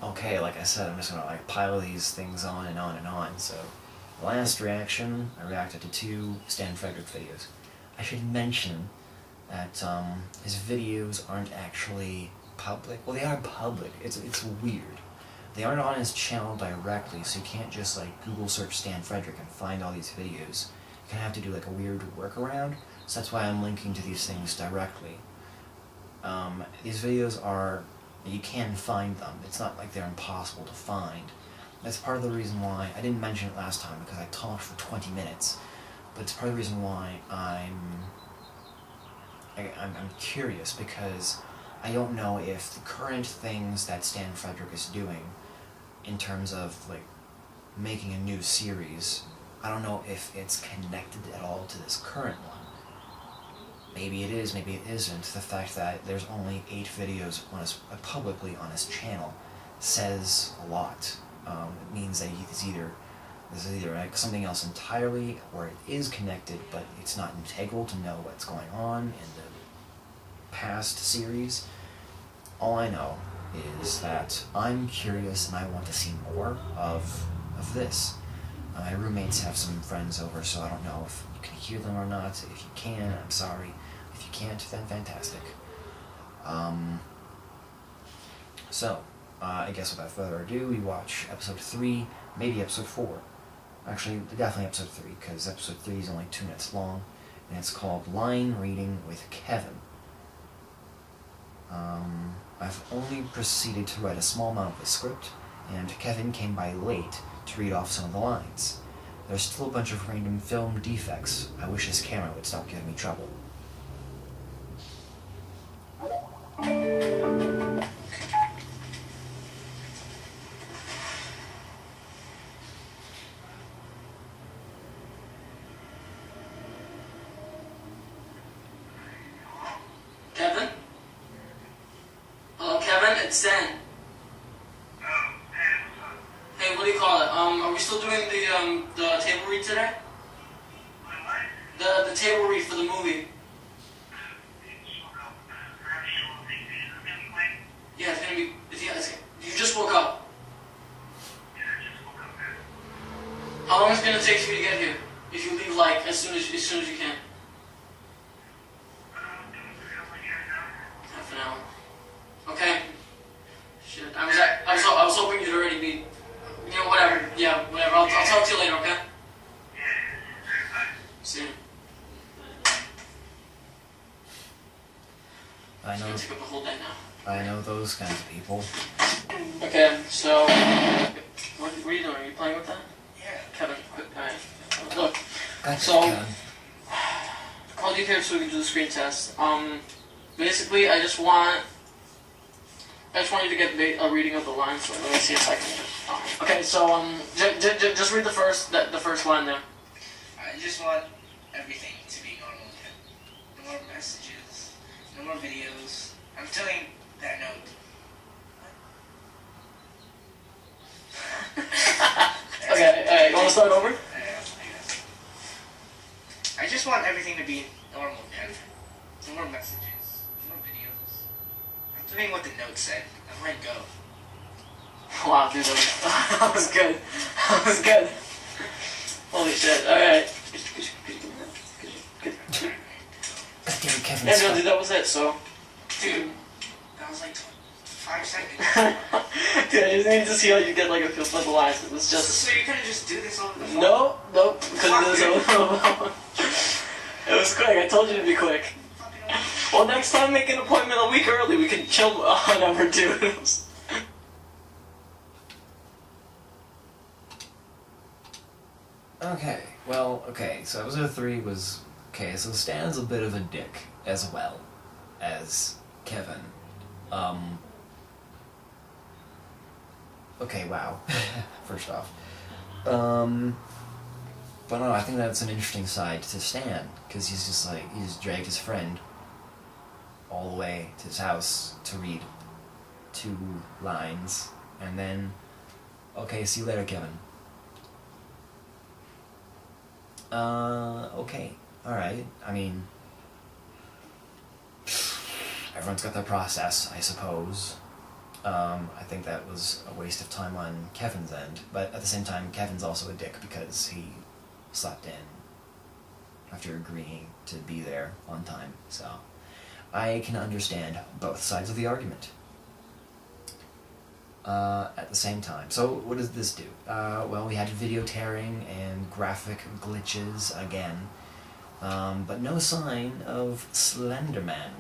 okay, like I said, I'm just gonna like pile these things on and on and on. So, last reaction, I reacted to 2 Stan Frederick videos. I should mention that his videos aren't actually public. Well, they are public. It's weird. They aren't on his channel directly, so you can't just like Google search Stan Frederick and find all these videos. You kind of have to do like a weird workaround. So that's why I'm linking to these things directly. These videos are, you can find them. It's not like they're impossible to find. That's part of the reason why, I didn't mention it last time because I talked for 20 minutes, but it's part of the reason why I'm curious, because I don't know if the current things that Stan Frederick is doing in terms of like making a new series, I don't know if it's connected at all to this current one. Maybe it is, maybe it isn't. The fact that there's only 8 videos on his, publicly on his channel says a lot. It means that there's either like something else entirely, or it is connected, but it's not integral to know what's going on in the past series. All I know is that I'm curious and I want to see more of this. My roommates have some friends over, so I don't know if you can hear them or not. If you can, I'm sorry. If you can't, then fantastic. I guess without further ado, we watch episode 3, maybe episode 4. Actually, definitely episode 3, because episode 3 is only 2 minutes long, and it's called Line Reading with Kevin. I've only proceeded to write a small amount of the script, and Kevin came by late to read off some of the lines. There's still a bunch of random film defects. I wish this camera would stop giving me trouble. Kevin? Hello, Kevin? It's Zen. Hey, what do you call it? Are we still doing the table read today? The table read for the movie. Yeah, it's gonna be. You just woke up. How long is it gonna take for you to get here? If you leave like as soon as you can. Half an hour. Okay. Shit. I was hoping you'd already be. You know, whatever. Yeah, whatever. I'll talk to you later, okay? See you. I know. Take up the whole day now. I know those kinds of people. Okay, so what are you doing? Are you playing with that? Yeah. Kevin, quick. Alright. Look. Gotcha, So Kevin. called you here so we can do the screen test. Basically, I just want you to get a reading of the lines. So let me see if I can. Okay, so just read the first line there. I just want everything to be normal again. No more messages, no more videos. I'm telling that note. Okay, you want to start over? I guess. I just want everything to be normal again. No more messages, no more videos. I'm doing what the note said. I'm ready to go. Wow, dude, that was good. That was good. Holy shit. Alright. Goddamn Kevin. Yeah, no, dude, that was it, so. Dude, that was like 5 seconds. Dude, I just need to see how you get like a feel for the lines. It was just. So you couldn't just do this over the phone? Nope, because it was quick. I told you to be quick. Well, next time make an appointment a week early. We can chill on number 2. Okay, so episode 3 was... Okay, so Stan's a bit of a dick, as well as Kevin. Okay, wow. First off. But no, I think that's an interesting side to Stan, because he's just like, he's dragged his friend all the way to his house to read 2 lines, and then, okay, see you later, Kevin. Okay, alright, I mean, everyone's got their process, I suppose. I think that was a waste of time on Kevin's end, but at the same time, Kevin's also a dick because he slept in after agreeing to be there on time, so I can understand both sides of the argument. At the same time. So what does this do? Well, we had video tearing and graphic glitches again, but no sign of Slender Man.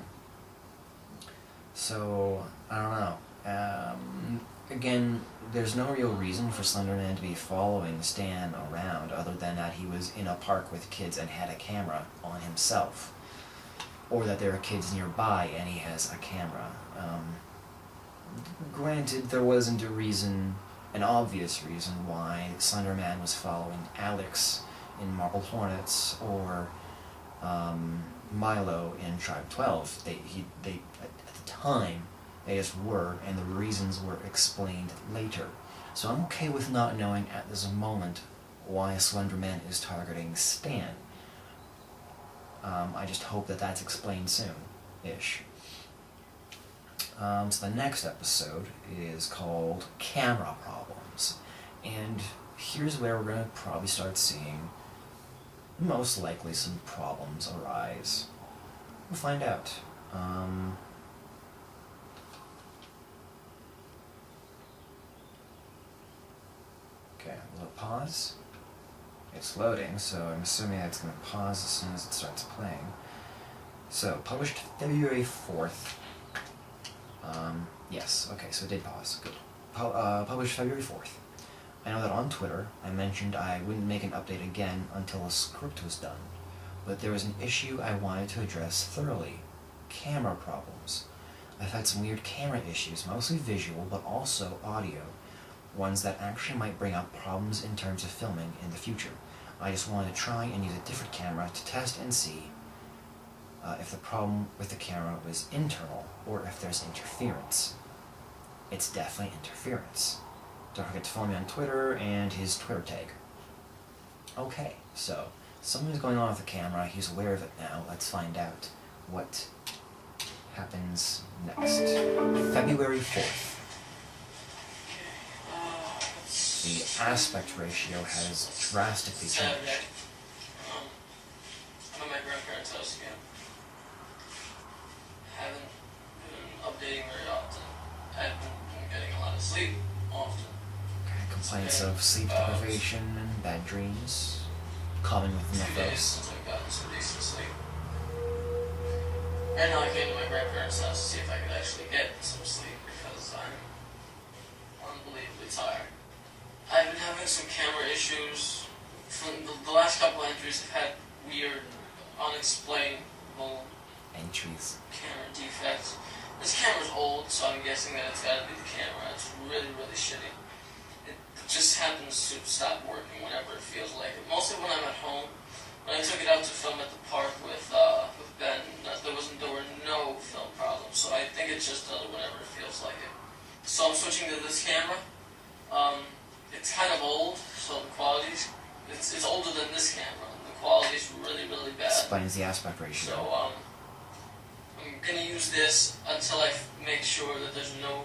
So, I don't know. Again, there's no real reason for Slender Man to be following Stan around other than that he was in a park with kids and had a camera on himself. Or that there are kids nearby and he has a camera. Granted, there wasn't a reason, an obvious reason, why Slender Man was following Alex in Marble Hornets or Milo in Tribe 12. They at the time, they just were, and the reasons were explained later. So I'm okay with not knowing at this moment why Slender Man is targeting Stan. I just hope that that's explained soon-ish. So the next episode is called Camera Problems, and here's where we're going to probably start seeing most likely some problems arise. We'll find out. Okay, a little pause. It's loading, so I'm assuming it's going to pause as soon as it starts playing. So, published February 4th. Yes, okay, so it did pause. Good. Published February 4th. I know that on Twitter, I mentioned I wouldn't make an update again until a script was done, but there was an issue I wanted to address thoroughly. Camera problems. I've had some weird camera issues, mostly visual, but also audio. Ones that actually might bring up problems in terms of filming in the future. I just wanted to try and use a different camera to test and see if the problem with the camera was internal or if there's interference. It's definitely interference. Don't forget to follow me on Twitter and his Twitter tag. Okay, so something's going on with the camera. He's aware of it now. Let's find out what happens next. February 4th. The aspect ratio has drastically changed. Saturday. I'm at my grandparents' house again. Haven't been updating very often. I've been getting a lot of sleep often. Okay, complaints of sleep deprivation and bad dreams. Common with 2 days those. since I've gotten some decent sleep. Right now I came to my grandparents' house to see if I could actually get some sleep because I'm unbelievably tired. I've been having some camera issues. From the last couple entries have had weird, unexplainable Entries. camera defects. This camera's old, so I'm guessing that it's gotta be the camera. It's really, really shitty. It just happens to stop working whenever it feels like it. Mostly when I'm at home. When I took it out to film at the park with Ben, there were no film problems, so I think it just does it whenever it feels like it. So I'm switching to this camera. It's kind of old, so the quality's it's older than this camera. The quality's really, really bad. Explains the aspect ratio. So I'm gonna use this until I make sure that there's no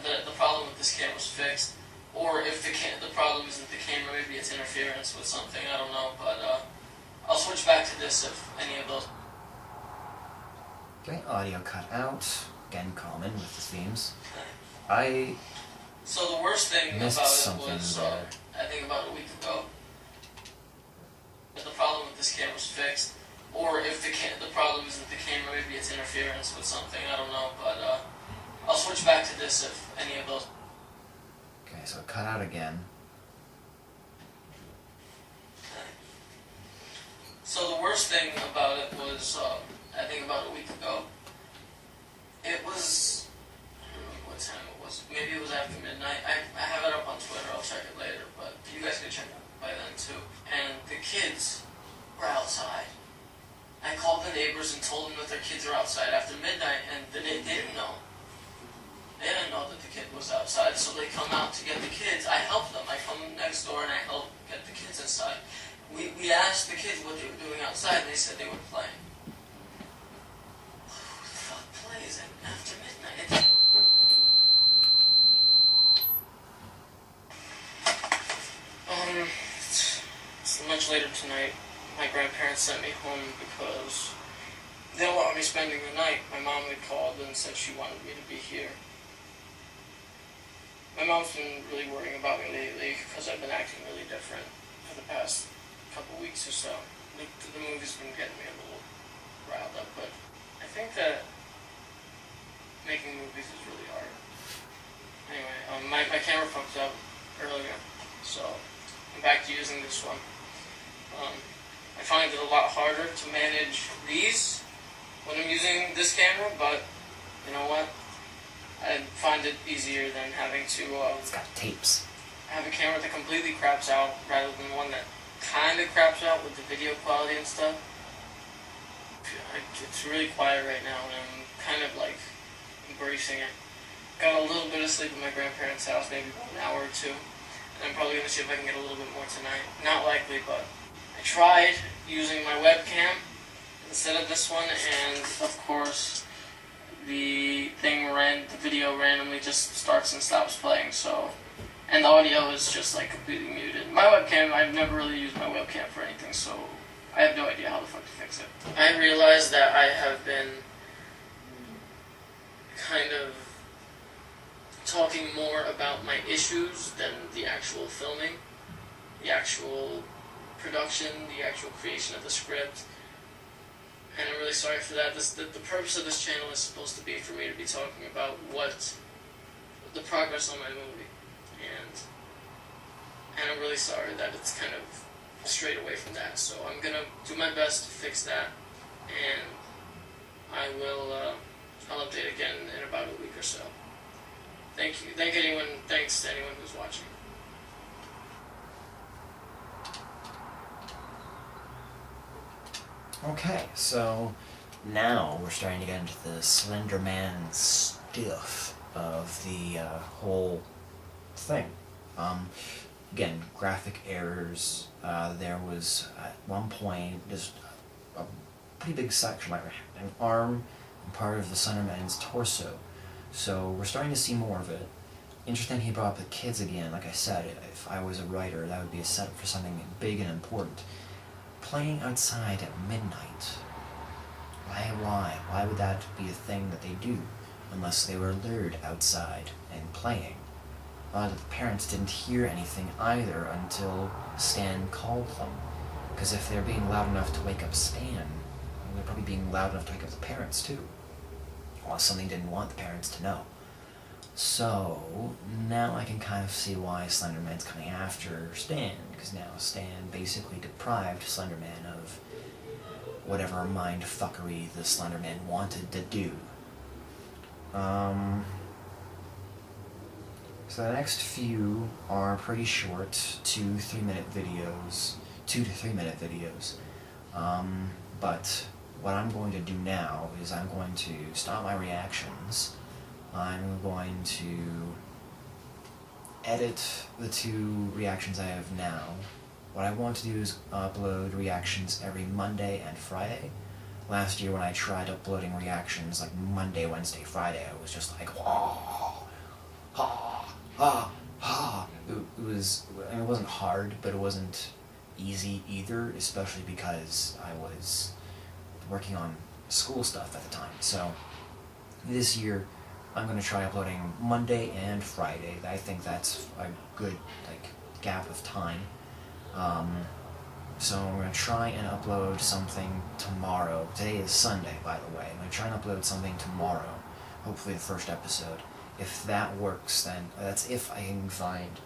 that the problem with this camera's fixed, or if the problem isn't the camera, maybe it's interference with something. I don't know, but I'll switch back to this if any of those. Okay, audio cut out. Again, common with the themes. So the worst thing Missed about it something was, there. I think about a week ago, that the problem with this camera's fixed, or if the problem isn't the camera, maybe it's interference with something. I don't know, but I'll switch back to this if any of those. Okay, so cut out again. So the worst thing about it was, I think about a week ago, it was, I don't know what time it was, maybe it was after midnight. I have it up on Twitter, I'll check it later, but you guys can check it by then too. And the kids were outside. I called the neighbors and told them that their kids are outside after midnight, and they didn't know. They didn't know that the kid was outside, so they come out to get the kids. I help them. I come next door and I help get the kids inside. We asked the kids what they were doing outside, and they said they were playing. Who the fuck plays after midnight? much later tonight, my grandparents sent me home because they don't want me spending the night. My mom had called and said she wanted me to be here. My mom's been really worrying about me lately because I've been acting really different for the past couple weeks or so. The movie's been getting me a little riled up, but I think that making movies is really hard. Anyway, my camera fucked up earlier, so I'm back to using this one. I find it a lot harder to manage these when I'm using this camera, but you know what? I find it easier than having to It's got tapes. have a camera that completely craps out rather than one that kind of craps out with the video quality and stuff. It's really quiet right now, and I'm kind of like embracing it. Got a little bit of sleep at my grandparents' house, maybe about an hour or two, and I'm probably going to see if I can get a little bit more tonight. Not likely, but I tried using my webcam instead of this one, and of course the video randomly just starts and stops playing, so, and the audio is just like completely muted. My webcam, I've never really used my webcam for anything, so I have no idea how the fuck to fix it. I realized that I have been kind of talking more about my issues than the actual filming, the actual production, the actual creation of the script, and I'm really sorry for that. The purpose of this channel is supposed to be for me to be talking about the progress on my movie, and I'm really sorry that it's kind of strayed away from that, so I'm gonna do my best to fix that, and I'll update again in about a week or so. Thanks to anyone who's watching. Okay, so now we're starting to get into the Slender Man stuff of the whole thing. Again, graphic errors. There was at one point just a pretty big section, like an arm and part of the Slender Man's torso. So we're starting to see more of it. Interesting he brought up the kids again. Like I said, if I was a writer, that would be a setup for something big and important. Playing outside at midnight. Why would that be a thing that they do? Unless they were lured outside and playing. A lot of the parents didn't hear anything either until Stan called them. Because if they're being loud enough to wake up Stan, they're probably being loud enough to wake up the parents too. Unless something didn't want the parents to know. So, now I can kind of see why Slender Man's coming after Stan, because now Stan basically deprived Slender Man of whatever mind fuckery the Slender Man wanted to do. So the next few are pretty short, 2 to 3 minute videos. But what I'm going to do now is I'm going to stop my reactions. I'm going to edit the 2 reactions I have now. What I want to do is upload reactions every Monday and Friday. Last year when I tried uploading reactions like Monday, Wednesday, Friday, I was just like, it wasn't hard, but it wasn't easy either, especially because I was working on school stuff at the time. So this year I'm going to try uploading Monday and Friday. I think that's a good gap of time. So I'm going to try and upload something tomorrow. Today is Sunday, by the way. I'm going to try and upload something tomorrow. Hopefully the first episode. If that works, then that's if I can find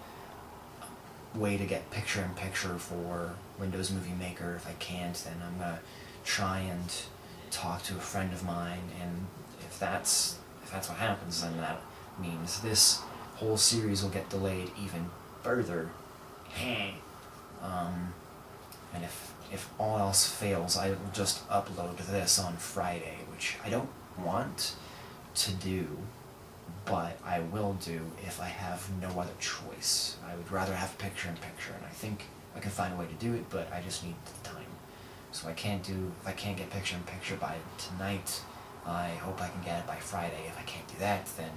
a way to get picture-in-picture for Windows Movie Maker. If I can't, then I'm going to try and talk to a friend of mine, and if that's what happens, then that means this whole series will get delayed even further. And if all else fails, I will just upload this on Friday, which I don't want to do, but I will do if I have no other choice. I would rather have picture-in-picture, and I think I can find a way to do it, but I just need the time. So if I can't get picture-in-picture by tonight, I hope I can get it by Friday. If I can't do that, then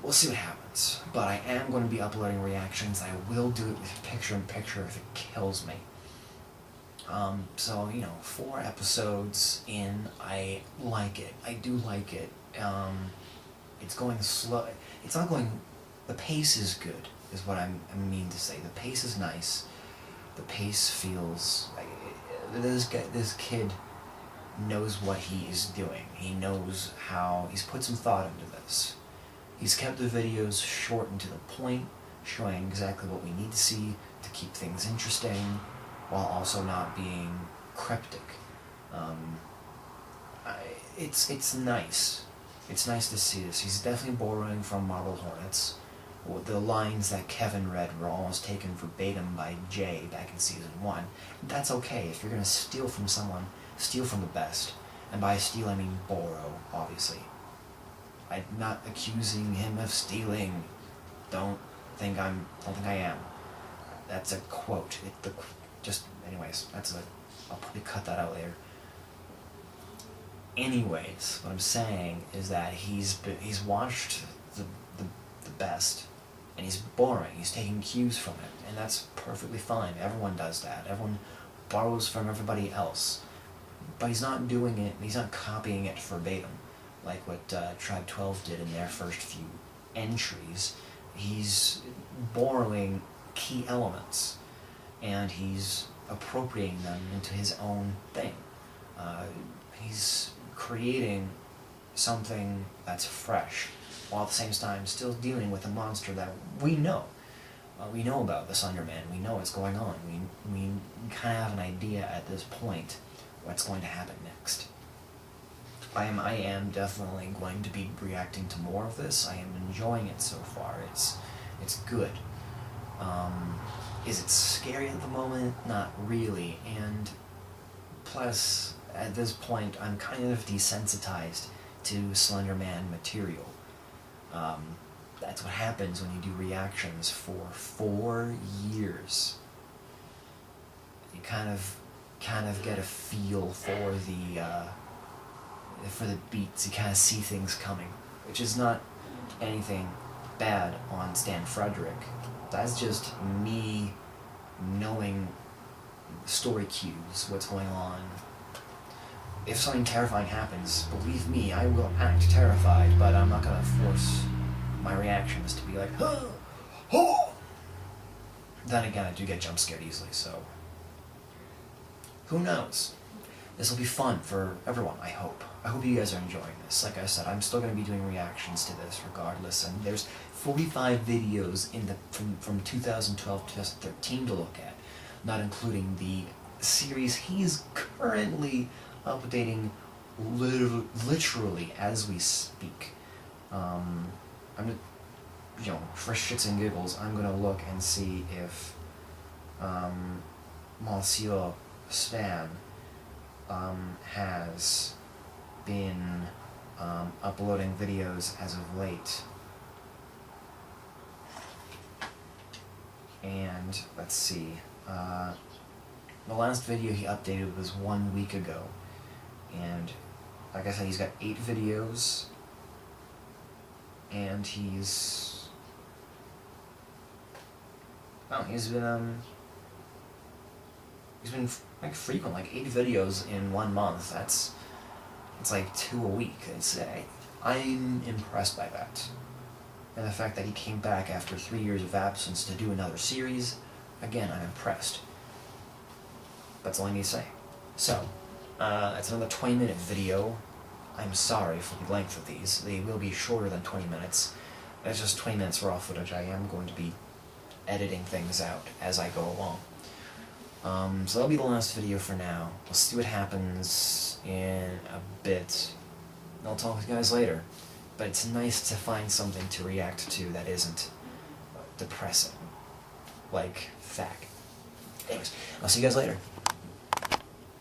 we'll see what happens. But I am going to be uploading reactions. I will do it with picture-in-picture if it kills me. So, 4 episodes in, I like it. I do like it. It's going slow. It's not going... The pace is good, is what I mean to say. The pace is nice. The pace feels... This kid knows what he is doing. He knows how... He's put some thought into this. He's kept the videos short and to the point, showing exactly what we need to see to keep things interesting, while also not being cryptic. It's nice. It's nice to see this. He's definitely borrowing from Marble Hornets. The lines that Kevin read were almost taken verbatim by Jay back in Season 1. That's okay. If you're going to steal from someone, steal from the best. And by steal, I mean borrow, obviously. I'm not accusing him of stealing. Don't think I am. That's a quote. Anyways, I'll probably cut that out later. Anyways, what I'm saying is that he's watched the best, and he's borrowing. He's taking cues from it, and that's perfectly fine. Everyone does that. Everyone borrows from everybody else, but he's not doing it. He's not copying it verbatim, like what Tribe 12 did in their first few entries. He's borrowing key elements, and he's appropriating them into his own thing. He's creating something that's fresh, while at the same time still dealing with a monster that we know. We know about the Sunderman. We know what's going on. We kind of have an idea at this point what's going to happen next. I am definitely going to be reacting to more of this. I am enjoying it so far. It's good. Is it scary at the moment? Not really. And plus, at this point, I'm kind of desensitized to Slender Man material. That's what happens when you do reactions for 4 years. You kind of get a feel for the beats. You kind of see things coming, which is not anything bad on Stan Frederick. That's just me knowing story cues, what's going on. If something terrifying happens, believe me, I will act terrified, but I'm not going to force my reactions to be like, oh, oh. Then again, I do get jump scared easily, so who knows? This will be fun for everyone, I hope. I hope you guys are enjoying this. Like I said, I'm still going to be doing reactions to this regardless, and there's 45 videos from 2012 to 2013 to look at, not including the series he's currently updating literally as we speak. For shits and giggles, I'm gonna look and see if Monsieur Stan has been uploading videos as of late. And let's see. The last video he updated was 1 week ago. And like I said, he's got 8 videos, and he's been like frequent, like 8 videos in 1 month. It's like 2 a week. I'm impressed by that, and the fact that he came back after 3 years of absence to do another series. Again, I'm impressed. That's all I need to say. So. It's another 20-minute video. I'm sorry for the length of these. They will be shorter than 20 minutes. It's just 20 minutes raw footage. I am going to be editing things out as I go along. So that'll be the last video for now. We'll see what happens in a bit. I'll talk with you guys later. But it's nice to find something to react to that isn't depressing. Like, fact. Anyways, I'll see you guys later.